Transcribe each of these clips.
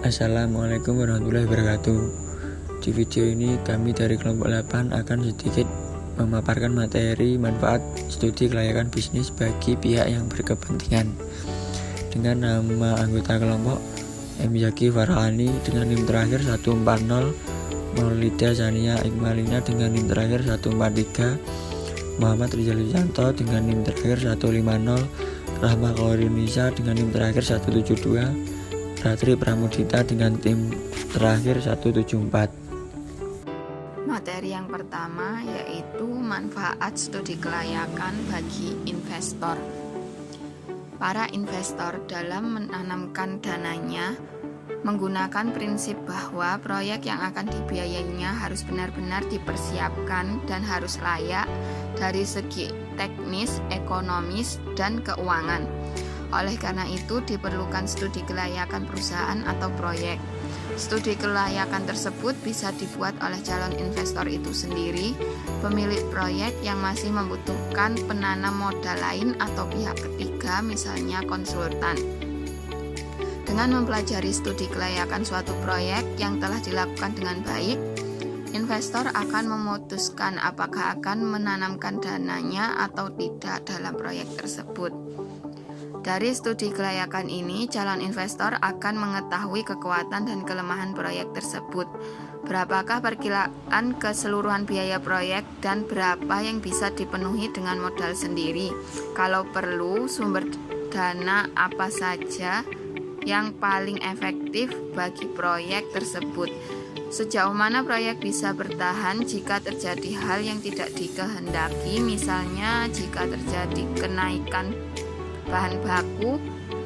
Assalamualaikum warahmatullahi wabarakatuh. Di video ini kami dari kelompok 8 akan sedikit memaparkan materi manfaat studi kelayakan bisnis bagi pihak yang berkepentingan. Dengan nama anggota kelompok M. Yaki Farhani dengan NIM terakhir 140, Maulida Sania Ikmalina dengan NIM terakhir 143, Muhammad Rizal Wijanto dengan NIM terakhir 150, Rahma Kaurinisa dengan NIM terakhir 172, Ratri Pramudita dengan tim terakhir 174. Materi yang pertama yaitu manfaat studi kelayakan bagi investor. Para investor dalam menanamkan dananya menggunakan prinsip bahwa proyek yang akan dibiayainya harus benar-benar dipersiapkan dan harus layak dari segi teknis, ekonomis, dan keuangan. Oleh karena itu diperlukan studi kelayakan perusahaan atau proyek. Studi kelayakan tersebut bisa dibuat oleh calon investor itu sendiri, pemilik proyek yang masih membutuhkan penanam modal lain atau pihak ketiga, misalnya konsultan. Dengan mempelajari studi kelayakan suatu proyek yang telah dilakukan dengan baik, investor akan memutuskan apakah akan menanamkan dananya atau tidak dalam proyek tersebut. Dari studi kelayakan ini, calon investor akan mengetahui kekuatan dan kelemahan proyek tersebut, berapakah perkiraan keseluruhan biaya proyek, dan berapa yang bisa dipenuhi dengan modal sendiri. Kalau perlu, sumber dana apa saja yang paling efektif bagi proyek tersebut. Sejauh mana proyek bisa bertahan jika terjadi hal yang tidak dikehendaki, misalnya jika terjadi kenaikan bahan baku,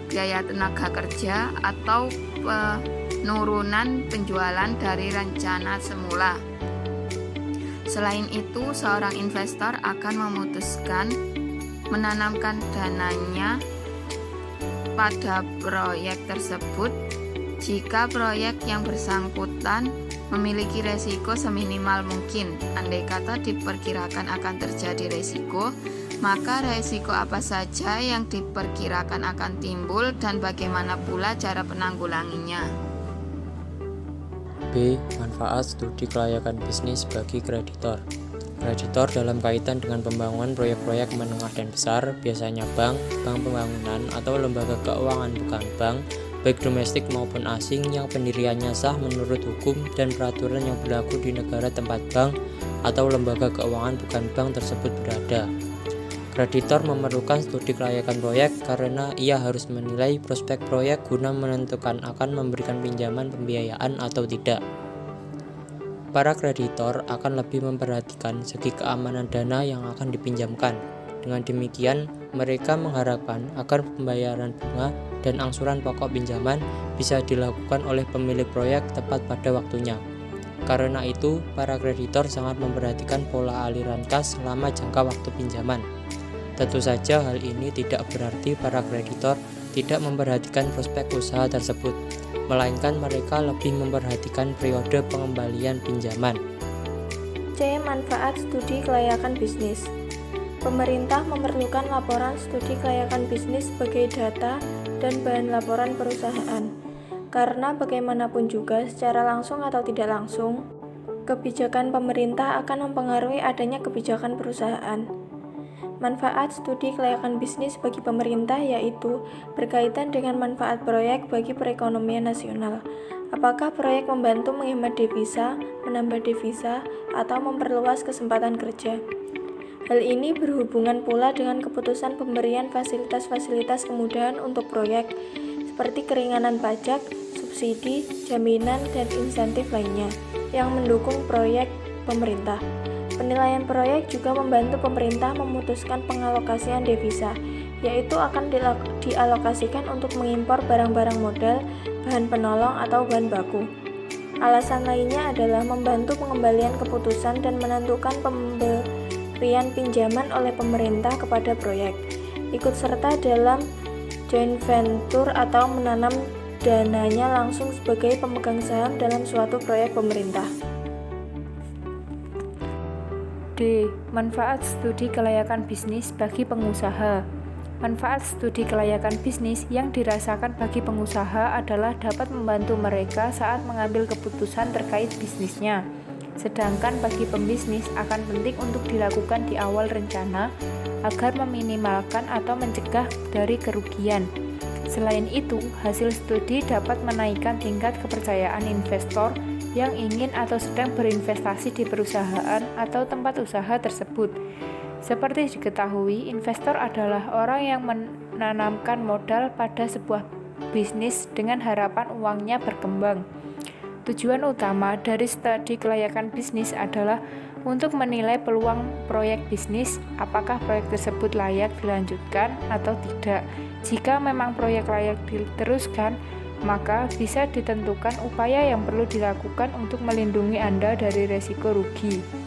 biaya tenaga kerja, atau penurunan penjualan dari rencana semula. Selain itu, seorang investor akan memutuskan menanamkan dananya pada proyek tersebut jika proyek yang bersangkutan memiliki resiko seminimal mungkin. Andai kata diperkirakan akan terjadi resiko, maka resiko apa saja yang diperkirakan akan timbul dan bagaimana pula cara penanggulanginya. B. Manfaat studi kelayakan bisnis bagi kreditor. Kreditor dalam kaitan dengan pembangunan proyek-proyek menengah dan besar, biasanya bank pembangunan, atau lembaga keuangan bukan bank, baik domestik maupun asing yang pendiriannya sah menurut hukum dan peraturan yang berlaku di negara tempat bank atau lembaga keuangan bukan bank tersebut berada. Kreditor memerlukan studi kelayakan proyek karena ia harus menilai prospek proyek guna menentukan akan memberikan pinjaman pembiayaan atau tidak. Para kreditor akan lebih memperhatikan segi keamanan dana yang akan dipinjamkan. Dengan demikian, mereka mengharapkan agar pembayaran bunga dan angsuran pokok pinjaman bisa dilakukan oleh pemilik proyek tepat pada waktunya. Karena itu, para kreditor sangat memperhatikan pola aliran kas selama jangka waktu pinjaman. Tentu saja hal ini tidak berarti para kreditor tidak memperhatikan prospek usaha tersebut, melainkan mereka lebih memperhatikan periode pengembalian pinjaman. C. Manfaat studi kelayakan bisnis. Pemerintah memerlukan laporan studi kelayakan bisnis sebagai data dan bahan laporan perusahaan, karena bagaimanapun juga secara langsung atau tidak langsung, kebijakan pemerintah akan mempengaruhi adanya kebijakan perusahaan. Manfaat studi kelayakan bisnis bagi pemerintah yaitu berkaitan dengan manfaat proyek bagi perekonomian nasional. Apakah proyek membantu menghemat devisa, menambah devisa, atau memperluas kesempatan kerja? Hal ini berhubungan pula dengan keputusan pemberian fasilitas-fasilitas kemudahan untuk proyek, seperti keringanan pajak, subsidi, jaminan, dan insentif lainnya yang mendukung proyek pemerintah. Penilaian proyek juga membantu pemerintah memutuskan pengalokasian devisa, yaitu akan dialokasikan untuk mengimpor barang-barang modal, bahan penolong, atau bahan baku. Alasan lainnya adalah membantu pengembalian keputusan dan menentukan pemberian pinjaman oleh pemerintah kepada proyek, ikut serta dalam joint venture atau menanam dananya langsung sebagai pemegang saham dalam suatu proyek pemerintah. D. Manfaat studi kelayakan bisnis bagi pengusaha. Manfaat studi kelayakan bisnis yang dirasakan bagi pengusaha adalah dapat membantu mereka saat mengambil keputusan terkait bisnisnya. Sedangkan bagi pembisnis akan penting untuk dilakukan di awal rencana agar meminimalkan atau mencegah dari kerugian. Selain itu, hasil studi dapat menaikkan tingkat kepercayaan investor yang ingin atau sedang berinvestasi di perusahaan atau tempat usaha tersebut. Seperti diketahui, investor adalah orang yang menanamkan modal pada sebuah bisnis dengan harapan uangnya berkembang. Tujuan utama dari studi kelayakan bisnis adalah untuk menilai peluang proyek bisnis, apakah proyek tersebut layak dilanjutkan atau tidak. Jika memang proyek layak diteruskan, maka bisa ditentukan upaya yang perlu dilakukan untuk melindungi Anda dari resiko rugi.